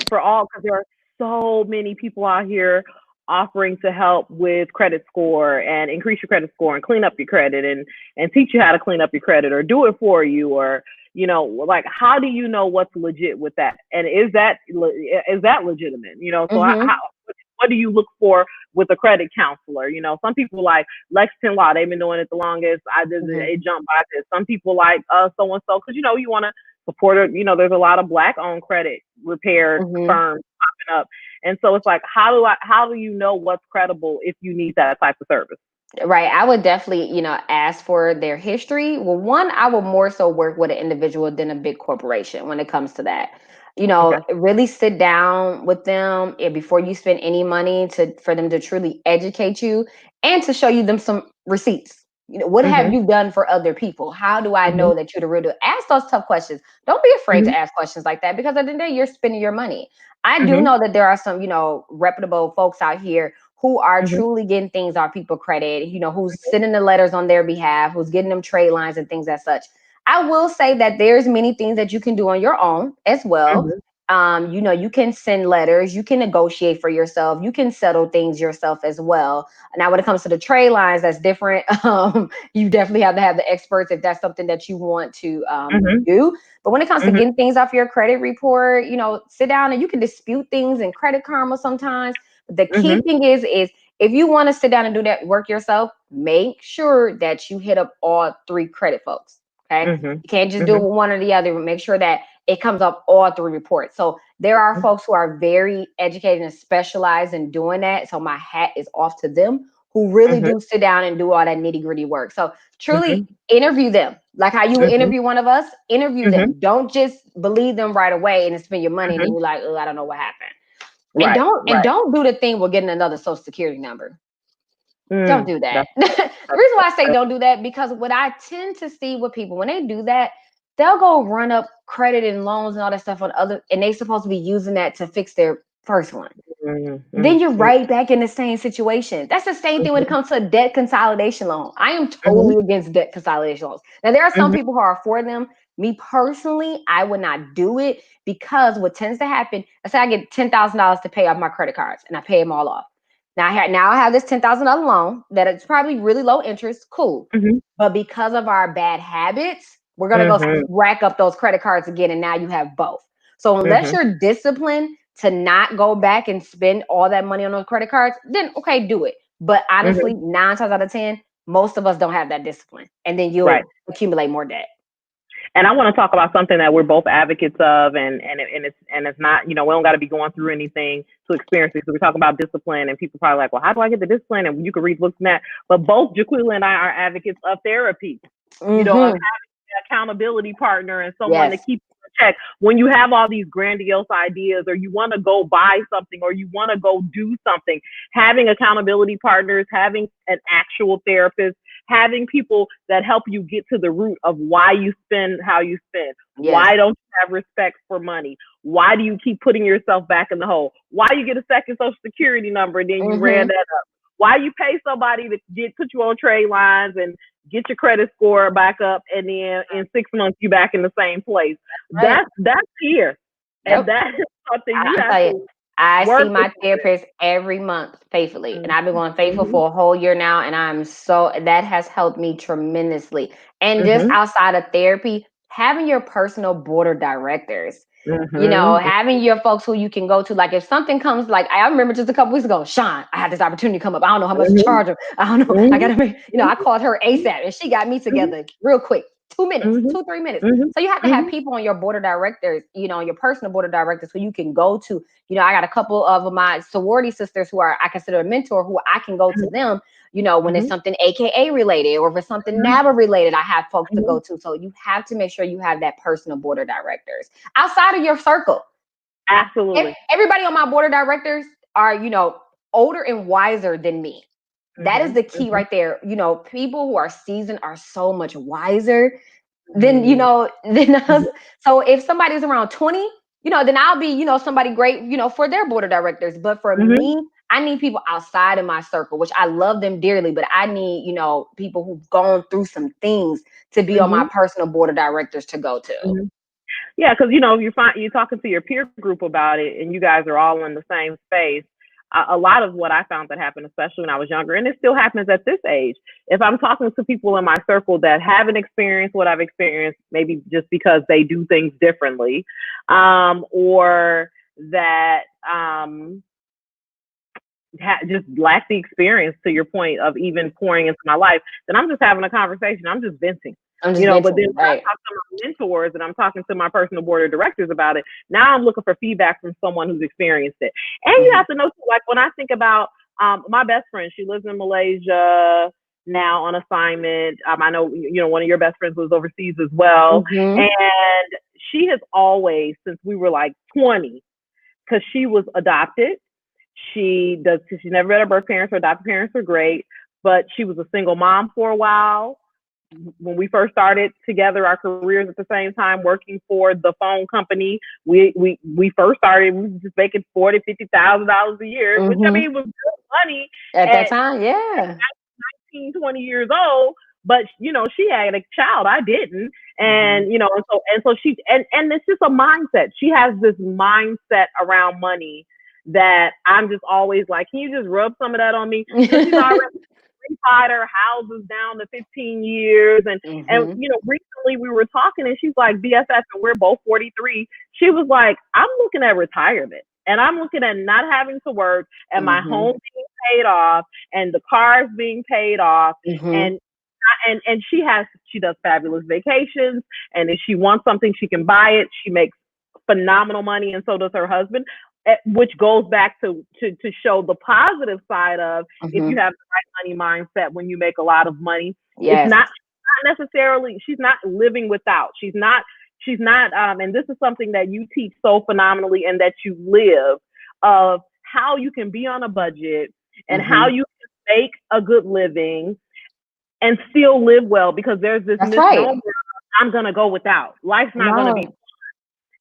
for all, because there are so many people out here offering to help with credit score and increase your credit score and clean up your credit and teach you how to clean up your credit or do it for you, or like, how do you know what's legit with that, and is that legitimate, so Mm-hmm. what do you look for with a credit counselor? Some people like Lexington Law, they've been doing it the longest. Mm-hmm. It jumped by this. Some people like so and so, because you want to support it. There's a lot of black owned credit repair Mm-hmm. firms popping up. And so it's like, how do you know what's credible if you need that type of service? Right. I would definitely, ask for their history. Well, one, I will more so work with an individual than a big corporation when it comes to that. Okay. Really sit down with them before you spend any money for them to truly educate you and to show you them some receipts. What have Mhm. you done for other people? How do I Mhm. know that you're the real deal? Ask those tough questions. Don't be afraid Mhm. to ask questions like that because at the end of the day, you're spending your money. I do Mhm. know that there are some, reputable folks out here who are Mhm. truly getting things our people credit, who's sending the letters on their behalf, who's getting them trade lines and things as such. I will say that there's many things that you can do on your own as well. Mhm. You can send letters, you can negotiate for yourself, you can settle things yourself as well. Now, when it comes to the trade lines, that's different. You definitely have to have the experts if that's something that you want to Mhm. do. But when it comes to Mhm. getting things off your credit report, sit down and you can dispute things in Credit Karma sometimes. The key Mhm. thing is if you want to sit down and do that work yourself, make sure that you hit up all three credit folks. Okay. Mhm. You can't just do it Mhm. with one or the other, but make sure that it comes up all three reports. So there are folks who are very educated and specialized in doing that. So my hat is off to them who really Mhm. do sit down and do all that nitty gritty work. So truly Mhm. interview them. Like how you would Mhm. interview one of us, interview Mhm. them. Don't just believe them right away and then spend your money and then Mhm. you're like, oh, I don't know what happened. And Right. don't Right. don't do the thing with getting another social security number. Don't Mm. do that. That's The reason why I say that's don't do that because what I tend to see with people when they do that, they'll go run up credit and loans and all that stuff on other, and they supposed to be using that to fix their first one. mm, Then mm, you're mm, right back in the same situation. That's the same thing when it mhm, comes to a debt consolidation loan. I am mhm, totally against debt consolidation loans. Now, there are some mhm, people who are for them. Me personally, I would not do it because what tends to happen, let's say I get $10,000 to pay off my credit cards and I pay them all off. Now I have this $10,000 loan that it's probably really low interest, cool. mhm, But because of our bad habits, we're gonna go mhm, rack up those credit cards again, and now you have both. So unless mhm, you're disciplined to not go back and spend all that money on those credit cards, then okay, do it. But mhm. honestly, 9 times out of 10, most of us don't have that discipline, and then Right. you'll accumulate more debt. And I want to talk about something that we're both advocates of, and it's not, we don't got to be going through anything to experience it. So we're talking about discipline, and people probably like, well, how do I get the discipline? And you can read books and that. But both Jaquilla and I are advocates of therapy. Of Mm-hmm. accountability partner and someone to Yes. keep you in check when you have all these grandiose ideas, or you want to go buy something, or you want to go do something. Having accountability partners, having an actual therapist, having people that help you get to the root of why you spend how you spend. Yes. Why don't you have respect for money? Why do you keep putting yourself back in the hole? Why you get a second social security number and then you ran Mm-hmm. that up? Why you pay somebody to put you on trade lines and get your credit score back up, and then in 6 months you back in the same place? Right. That's here, and Yep. that is something you I'm have telling you, to I see work with. my therapist every month faithfully, and I've been going faithful Mhm. for a whole year now, and I'm so that has helped me tremendously. And just Mhm. outside of therapy, having your personal board of directors, Mhm. having your folks who you can go to. Like if something comes, like I remember just a couple weeks ago, Sean, I had this opportunity come up. I don't know how much to Mhm. charge her. I don't know. I Mhm. gotta make, I called her ASAP, and she got me Mhm. together real quick. 2 minutes, Mhm. 2, 3 minutes. Mhm. So you have to have Mhm. people on your board of directors, your personal board of directors who you can go to. I got a couple of my sorority sisters who I consider a mentor who I can go to them, when it's Mhm. something AKA related or if it's something Mhm. NABA related, I have folks to Mhm. go to. So you have to make sure you have that personal board of directors outside of your circle. Absolutely. Everybody on my board of directors are, older and wiser than me. That is Mhm. the key Mhm. right there. People who are seasoned are so much wiser than Mhm. than us. Mhm. So if somebody's around 20, then I'll be, somebody great, for their board of directors. But for Mhm. me, I need people outside of my circle, which I love them dearly, but I need, people who've gone through some things to be on my Mhm. personal board of directors to go to. Mhm. Yeah, because you're talking to your peer group about it, and you guys are all in the same space. A lot of what I found that happened, especially when I was younger, and it still happens at this age. If I'm talking to people in my circle that haven't experienced what I've experienced, maybe just because they do things differently, or that just lack the experience, to your point of even pouring into my life, then I'm just having a conversation. I'm just venting. I'm just But then venting, when I right? talk to my mentors and I'm talking to my personal board of directors about it, now I'm looking for feedback from someone who's experienced it. And you Mhm. have to know, like when I think about my best friend, she lives in Malaysia. now on assignment. I know, one of your best friends was overseas as well. Mm-hmm. And she has always, since we were like 20, because she was adopted. She never met her birth parents. Her adopted parents are great, but she was a single mom for a while. When we first started together, our careers at the same time, working for the phone company, we first started, we were just making $40,000-$50,000 a year, which I Mm-hmm. mean was good money At that at time, yeah. 19, 20 years old. But she had a child, I didn't. Mm-hmm. And and so she and it's just a mindset. She has this mindset around money that I'm just always like, can you just rub some of that on me? Because she's already refied her houses down to 15 years. And Mm-hmm. recently we were talking and she's like, BFF, and we're both 43. She was like, I'm looking at retirement and I'm looking at not having to work and my Mm-hmm. home being paid off and the cars being paid off. Mm-hmm. And she does fabulous vacations, and if she wants something she can buy it. She makes phenomenal money, and so does her husband, which goes back to show the positive side of, if Mm-hmm. you have the right money mindset, when you make a lot of money, it's Yes. not necessarily, she's not living without, she's not and this is something that you teach so phenomenally and that you live, of how you can be on a budget and how Mm-hmm. you can make a good living and still live well, because there's this That's right. misnomer of, I'm gonna go without. Life's not gonna be, No,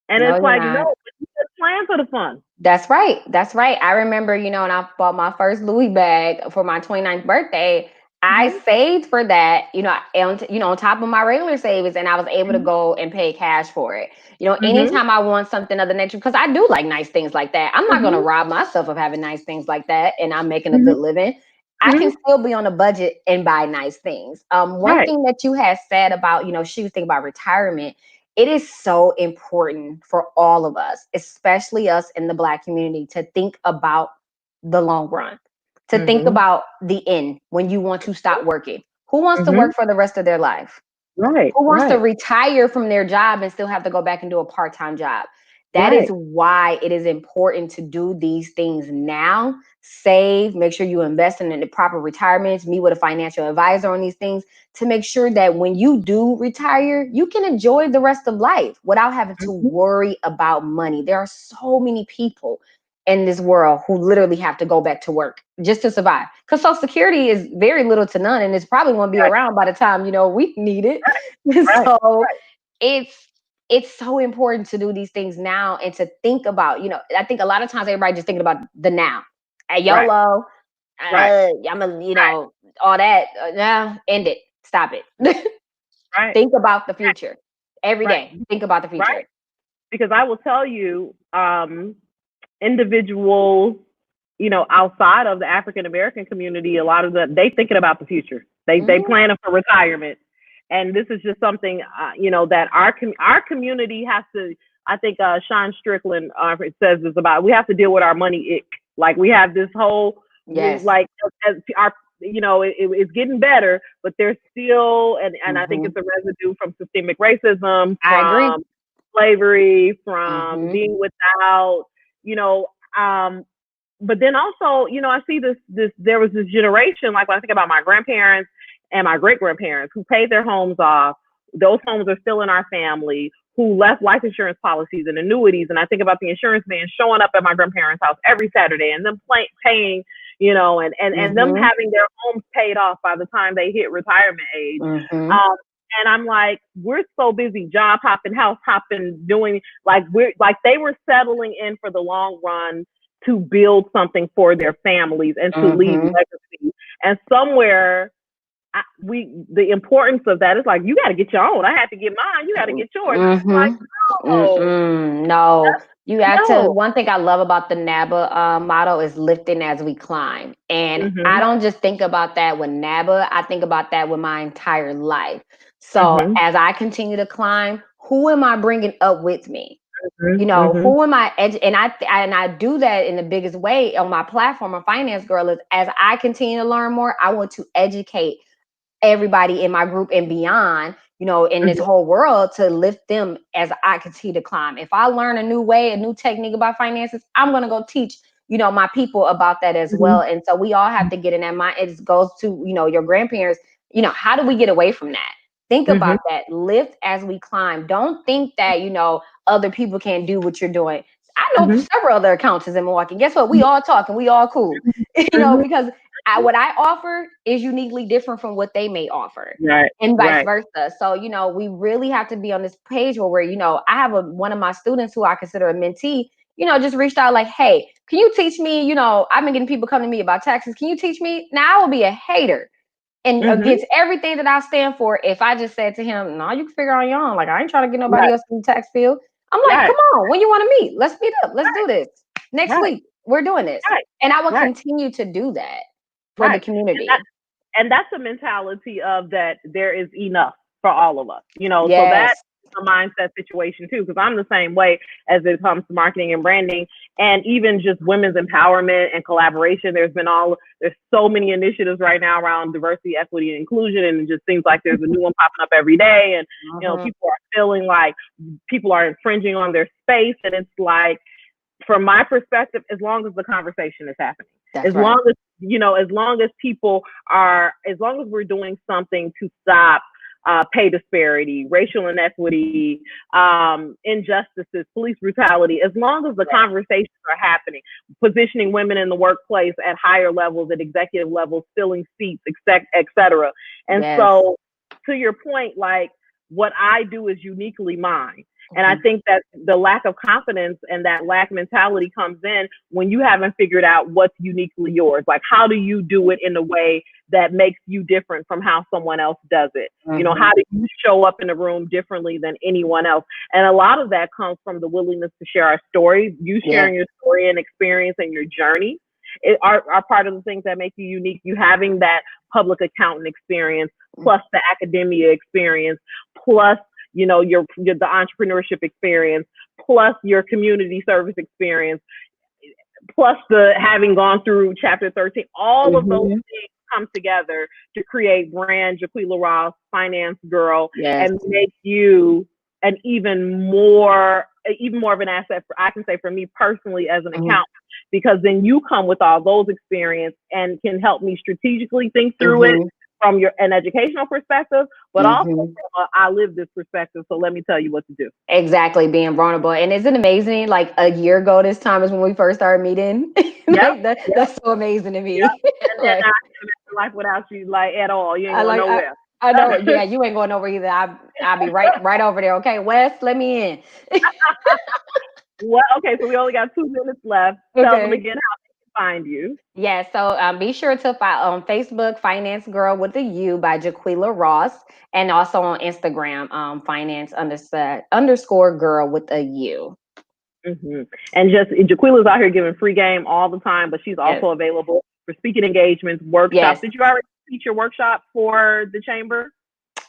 and no, it's you're like, no, not. you just plan for the fun. That's right. That's right. I remember, when I bought my first Louis bag for my 29th birthday, I Mm-hmm. saved for that, on top of my regular savings, and I was able to Mm-hmm. go and pay cash for it. Mm-hmm. Anytime I want something of the nature, because I do like nice things like that. I'm not going to Mm-hmm. rob myself of having nice things like that, and I'm making a Mm-hmm. good living. I Mm-hmm. can still be on a budget and buy nice things. One Right. thing that you had said about, she was thinking about retirement, it is so important for all of us, especially us in the Black community, to think about the long run, to think Mm-hmm. about the end when you want to stop working. Who wants to Mm-hmm. work for the rest of their life? Right. Who wants to Right. retire from their job and still have to go back and do a part-time job? That is Right. why it is important to do these things now. Save, make sure you invest in the proper retirements, meet with a financial advisor on these things, to make sure that when you do retire, you can enjoy the rest of life without having to Mm-hmm. worry about money. There are so many people in this world who literally have to go back to work just to survive, because Social Security is very little to none, and it's probably won't be Right. around by the time we need it. Right. So it's so important to do these things now, and to think about, I think a lot of times everybody just thinking about the now. At Right. YOLO, Right. I'm a, Right. all that. Now, end it. Stop it. Right. Think about the future every Right. day. Think about the Right. future. Because I will tell you, individuals, outside of the African American community, a lot of them, they thinking about the future. They Hmm. planning for retirement, and this is just something, that our community has to. I think Sean Strickland says this about. We have to deal with our money ick. Like, we have this whole, Yes. like, as our, it's getting better, but there's still, and I think Hmm. it's a residue from systemic racism, I agree. from slavery, from Hmm. being without, you know, um, but then also, I see this there was this generation, like when I think about my grandparents and my great grandparents, who paid their homes off. Those homes are still in our family, who left life insurance policies and annuities. And I think about the insurance man showing up at my grandparents' house every Saturday, and them paying, and them Hmm. having their homes paid off by the time they hit retirement age. Hmm. Um, and I'm like, we're so busy job hopping, house hopping, doing, like, we're like, they were settling in for the long run to build something for their families and to leave Hmm. legacy. And somewhere, the importance of that is like, you got to get your own. I had to get mine. You got to get yours. And it's like, Mm-hmm. no, Mm-mm. No, you have to. no. One thing I love about the NABA motto is lifting as we climb. And I Mhm. don't just think about that with NABA, I think about that with my entire life. So Mhm. as I continue to climb, who am I bringing up with me? Mhm. Mhm. Who am I? And I do that in the biggest way on my platform of Finance Girl, is as I continue to learn more, I want to educate everybody in my group and beyond, in this Mhm. whole world, to lift them as I continue to climb. If I learn a new way, a new technique about finances, I'm going to go teach my people about that as well. And so we all have to get in that mind. It goes to, your grandparents, how do we get away from that? Think about that. Lift as we climb. Don't think that, other people can't do what you're doing. I know several other accountants in Milwaukee. Guess what? We all talk and we all cool, because what I offer is uniquely different from what they may offer, and vice versa. So, we really have to be on this page where we're, I have one of my students who I consider a mentee, just reached out like, hey, can you teach me, I've been getting people come to me about taxes. Can you teach me? Now I will be a hater and against everything that I stand for if I just said to him, no, you can figure out your own. Like, I ain't trying to get nobody else in the tax field. I'm like, come on, when you want to meet, let's meet up. Let's do this. Next week, we're doing this. And I will continue to do that for the community. And that's a mentality of that there is enough for all of us, so that's a mindset situation too, because I'm the same way as it comes to marketing and branding, and even just women's empowerment and collaboration. There's so many initiatives right now around diversity, equity, and inclusion, and it just seems like there's a new one popping up every day, and people are feeling like people are infringing on their space, and it's like, from my perspective, as long as the conversation is happening, as long as people are, as long as we're doing something to stop pay disparity, racial inequity, injustices, police brutality, as long as the conversations are happening, positioning women in the workplace at higher levels, at executive levels, filling seats, et cetera. And so, to your point, like, what I do is uniquely mine. And I think that the lack of confidence and that lack mentality comes in when you haven't figured out what's uniquely yours. Like, how do you do it in a way that makes you different from how someone else does it? How do you show up in a room differently than anyone else? And a lot of that comes from the willingness to share our story. You sharing your story and experience and your journey are part of the things that make you unique. You having that public accountant experience, plus the academia experience, plus your the entrepreneurship experience, plus your community service experience, plus the having gone through chapter 13, all of those things come together to create brand Jaquilla Ross, Finance Girl, and make you an even more of an asset I can say for me personally as an accountant, because then you come with all those experience and can help me strategically think through it from an educational perspective, but also from I live this perspective. So let me tell you what to do. Exactly, being vulnerable. And isn't it amazing? Like, a year ago this time is when we first started meeting. That's so amazing to me. And then I can't life without you, like, at all. You ain't going nowhere. I know. Yeah, you ain't going nowhere either. I'll be right over there. Okay, Wes, let me in. Well, okay, so we only got 2 minutes left. Tell them again how they can find you. Yeah, so be sure to follow on Facebook, Finance Girl with a U by Jaquilla Ross, and also on Instagram, Finance _ Girl with a U. And just Jaquilla's out here giving free game all the time, but she's also available for speaking engagements, workshops. Did you already teach your workshop for the chamber?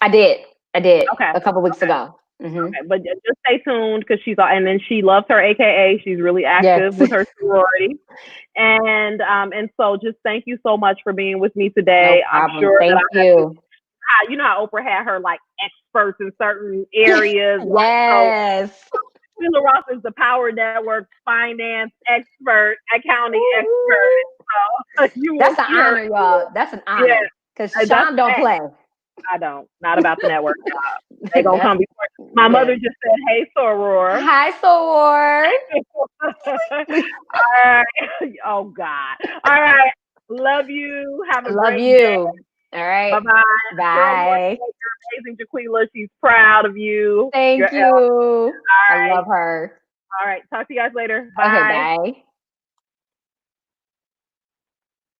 I did. Okay. A couple weeks ago. Okay, but just stay tuned, because and then she loves her AKA. She's really active with her sorority, and so just thank you so much for being with me today. No problem. I'm sure thank you. You know how Oprah had her like experts in certain areas. Jaquilla Ross is the Power Network finance expert, accounting expert. So that's an honor, y'all. That's an honor, because Sean don't play. I don't. Not about the network job. They gonna come before. My mother just said, "Hey, soror." Hi, soror. All right. Oh God. All right. Love you. Have a great day. All right. Bye-bye. Bye. You're amazing, Jaquilla. She's proud of you. Thank you. All right. I love her. All right. Talk to you guys later. Bye. Okay, bye.